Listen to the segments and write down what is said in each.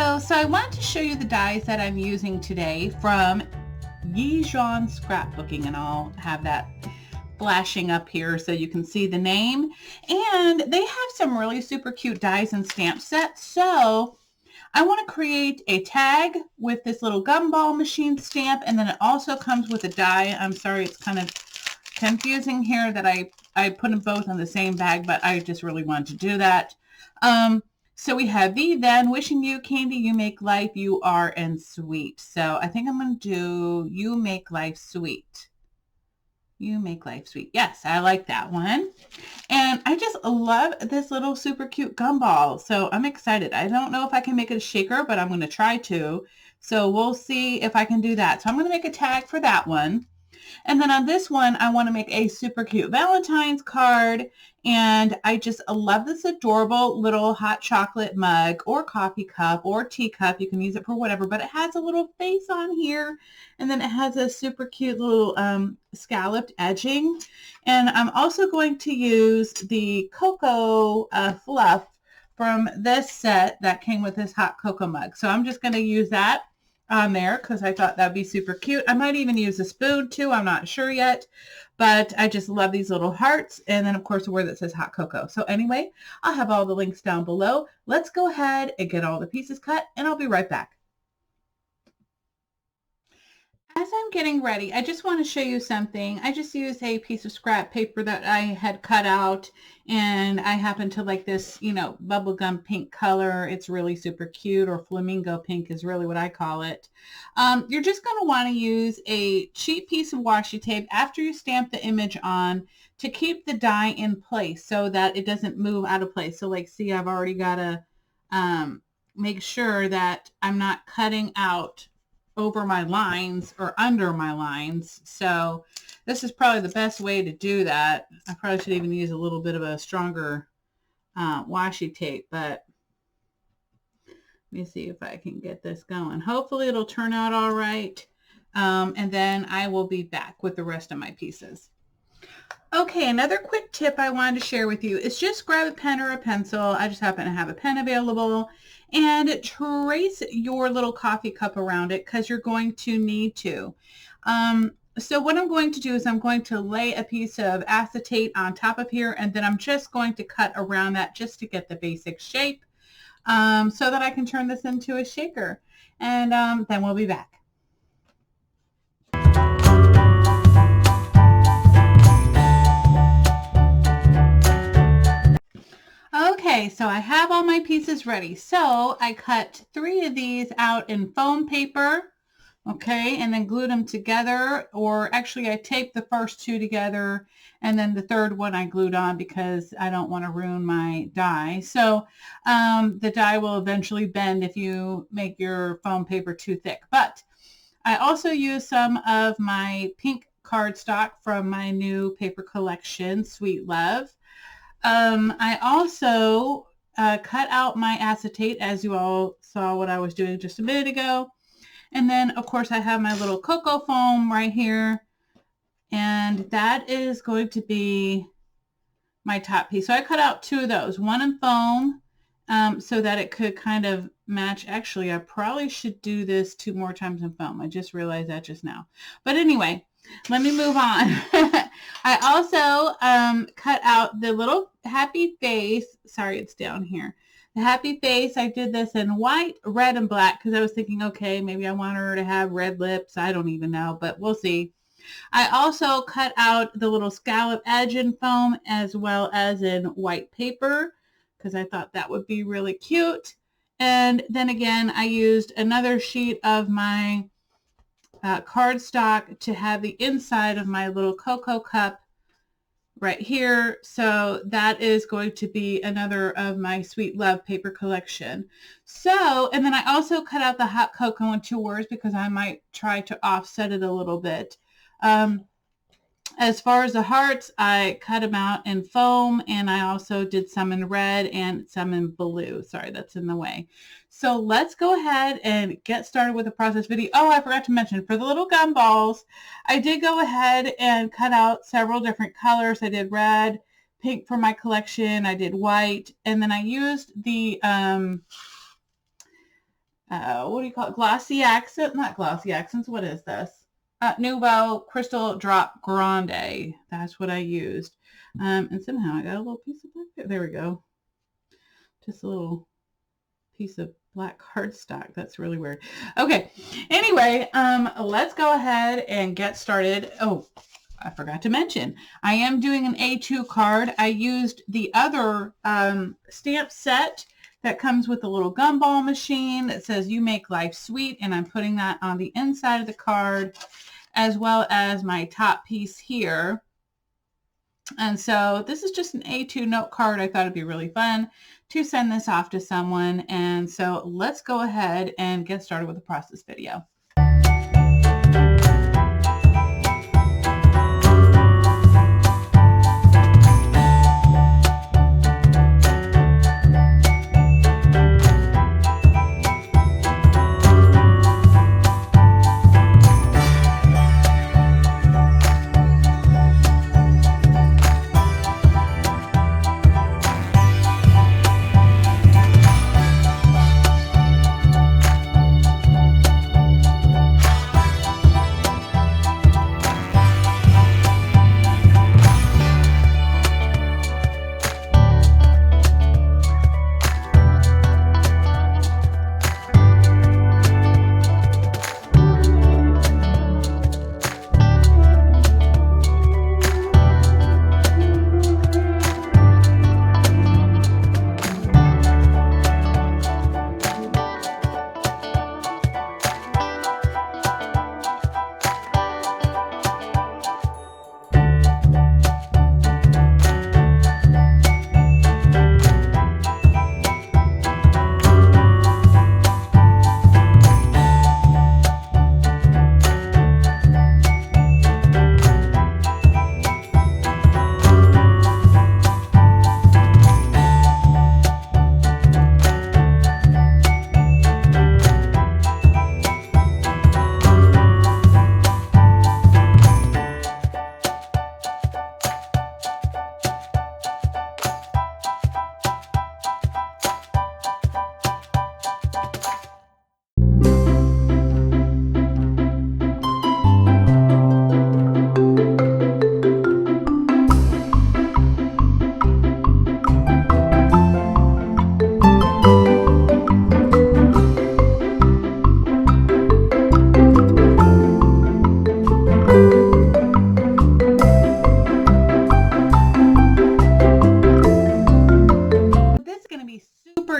Hello, so I wanted to show you the dies that I'm using today from YiXuanScrapbooking, and I'll have that flashing up here so you can see the name. And they have some really super cute dies and stamp sets. So I want to create a tag with this little Gumball machine stamp, and then it also comes with a die. I'm sorry, it's kind of confusing here that I put them both in the same bag, but I just really wanted to do that. So we have thee, then, wishing you, candy, you make life, you are, and sweet. So I think I'm going to do you make life sweet. You make life sweet. Yes, I like that one. And I just love this little super cute gumball. So I'm excited. I don't know if I can make it a shaker, but I'm going to try to. So we'll see if I can do that. So I'm going to make a tag for that one. And then on this one, I want to make a super cute Valentine's card. And I just love this adorable little hot chocolate mug or coffee cup or teacup. You can use it for whatever, but it has a little face on here. And then it has a super cute little scalloped edging. And I'm also going to use the cocoa fluff from this set that came with this hot cocoa mug. So I'm just going to use that on there because I thought that'd be super cute. I might even use a spoon too. I'm not sure yet, but I just love these little hearts. And then of course a word that says hot cocoa. So anyway, I'll have all the links down below. Let's go ahead and get all the pieces cut, and I'll be right back. As I'm getting ready, I just want to show you something. I just used a piece of scrap paper that I had cut out, and I happen to like this, bubblegum pink color. It's really super cute, or flamingo pink is really what I call it. You're just going to want to use a cheap piece of washi tape after you stamp the image on to keep the die in place so that it doesn't move out of place. So like, see, I've already got to make sure that I'm not cutting out over my lines or under my lines. So this is probably the best way to do that. I probably should even use a little bit of a stronger washi tape, but let me see if I can get this going. Hopefully it'll turn out all right. And then I will be back with the rest of my pieces. Okay, another quick tip I wanted to share with you is just grab a pen or a pencil. I just happen to have a pen available, and trace your little coffee cup around it because you're going to need to. So what I'm going to do is I'm going to lay a piece of acetate on top of here, and then I'm just going to cut around that just to get the basic shape so that I can turn this into a shaker. And then we'll be back. Okay, so I have all my pieces ready. So I cut 3 of these out in foam paper, okay, and then glued them together, or actually I taped the first 2 together, and then the third one I glued on because I don't want to ruin my die. So the die will eventually bend if you make your foam paper too thick. But I also used some of my pink cardstock from my new paper collection, Sweet Love. I also cut out my acetate, as you all saw what I was doing just a minute ago. And then, of course, I have my little cocoa foam right here. And that is going to be my top piece. So I cut out 2 of those, one in foam so that it could kind of match. Actually, I probably should do this 2 more times in foam. I just realized that just now. But anyway, let me move on. I also cut out the little happy face. Sorry, it's down here. The happy face, I did this in white, red, and black because I was thinking, okay, maybe I want her to have red lips. I don't even know, but we'll see. I also cut out the little scallop edge in foam as well as in white paper because I thought that would be really cute. And then again, I used another sheet of my cardstock to have the inside of my little cocoa cup right here. So that is going to be another of my Sweet Love paper collection. So, and then I also cut out the hot cocoa in 2 words because I might try to offset it a little bit. As far as the hearts, I cut them out in foam, and I also did some in red and some in blue. Sorry, that's in the way. So let's go ahead and get started with the process video. Oh, I forgot to mention, for the little gumballs, I did go ahead and cut out several different colors. I did red, pink for my collection. I did white, and then I used the what do you call it? Glossy accent, not glossy accents. What is this? Nouveau Crystal Drop Grande. That's what I used. And somehow I got a little piece of black. There we go. Just a little piece of black cardstock. That's really weird. Okay. Anyway, let's go ahead and get started. Oh, I forgot to mention, I am doing an A2 card. I used the other stamp set that comes with a little gumball machine that says "You Make Life Sweet," and I'm putting that on the inside of the card, as well as my top piece here. And so this is just an A2 note card. I thought it'd be really fun to send this off to someone. And so let's go ahead and get started with the process video.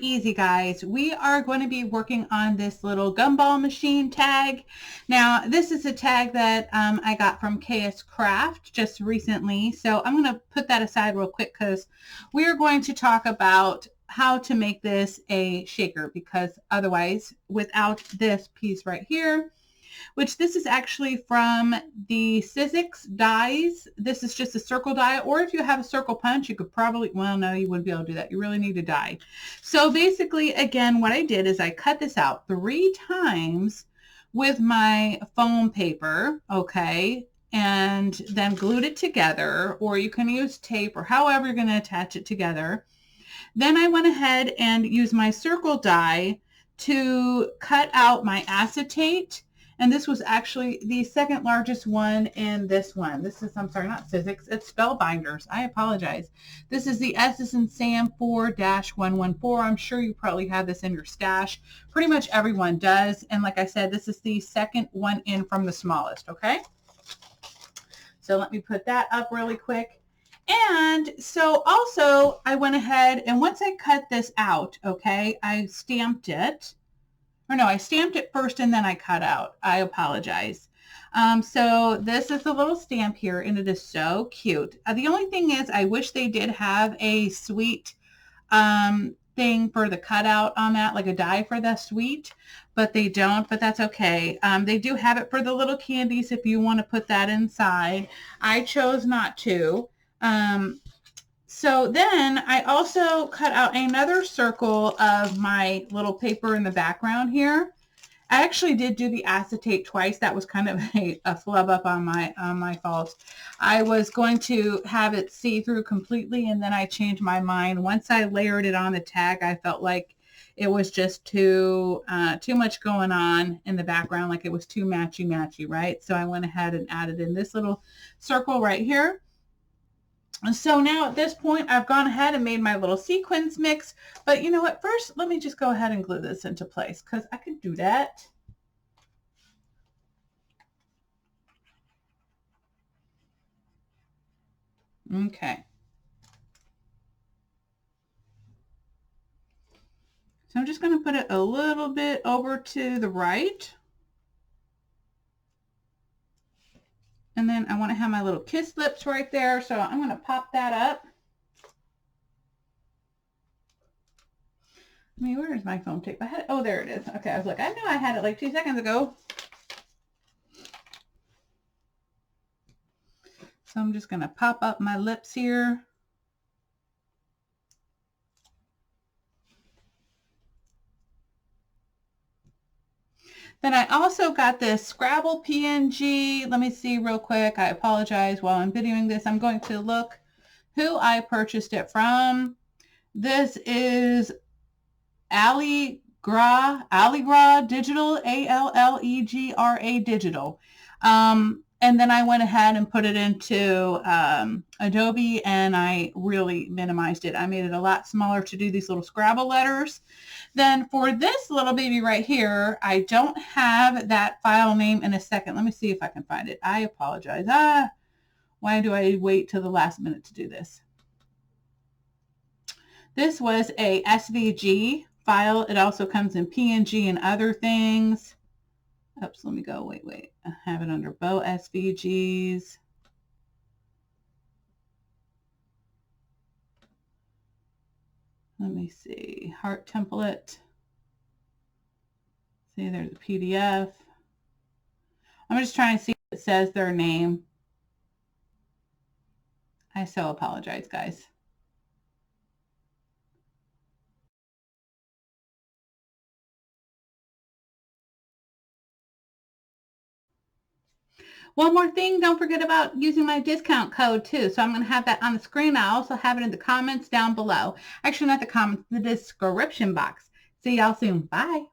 Easy, guys. We are going to be working on this little gumball machine tag. Now, this is a tag that I got from KS Craft just recently, so I'm going to put that aside real quick because we are going to talk about how to make this a shaker, because otherwise, without this piece right here, which this is actually from the Sizzix dies. This is just a circle die, or if you have a circle punch, you could probably, well, no, you wouldn't be able to do that. You really need a die. So basically, again, what I did is I cut this out 3 times with my foam paper, okay, and then glued it together, or you can use tape or however you're going to attach it together. Then I went ahead and used my circle die to cut out my acetate. And this was actually the second largest one in this one. This is, I'm sorry, not Sizzix, it's Spellbinders. I apologize. This is the S as in Sam 4-114. I'm sure you probably have this in your stash. Pretty much everyone does. And like I said, this is the second one in from the smallest, okay? So let me put that up really quick. And so also I went ahead and once I cut this out, okay, I stamped it. Or no, I stamped it first and then I cut out. I apologize. So this is the little stamp here, and it is so cute. The only thing is I wish they did have a sweet thing for the cutout on that, like a die for the sweet, but they don't, but that's okay. They do have it for the little candies if you want to put that inside. I chose not to. So then I also cut out another circle of my little paper in the background here. I actually did do the acetate twice. That was kind of a flub up on my fault. I was going to have it see through completely, and then I changed my mind. Once I layered it on the tag, I felt like it was just too much going on in the background, like it was too matchy, right? So I went ahead and added in this little circle right here. And so now at this point, I've gone ahead and made my little sequins mix. But you know what? First, let me just go ahead and glue this into place because I can do that. Okay. So I'm just going to put it a little bit over to the right. And then I want to have my little kiss lips right there. So I'm going to pop that up. I mean, where is my foam tape? I had it. Oh, there it is. Okay, I was like, I know I had it like 2 seconds ago. So I'm just going to pop up my lips here. Then I also got this Scrabble PNG. Let me see real quick. I apologize while I'm videoing this. I'm going to look who I purchased it from. This is Allegra Digital, Allegra Digital. And then I went ahead and put it into Adobe, and I really minimized it. I made it a lot smaller to do these little Scrabble letters. Then for this little baby right here, I don't have that file name in a second. Let me see if I can find it. I apologize. Why do I wait till the last minute to do this? This was a SVG file. It also comes in PNG and other things. Oops, let me go. Wait. I have it under Bow SVGs. Let me see. Heart template. See, there's a PDF. I'm just trying to see if it says their name. I so apologize, guys. One more thing, don't forget about using my discount code too. So I'm going to have that on the screen. I also have it in the comments down below. Actually, not the comments, the description box. See y'all soon. Bye.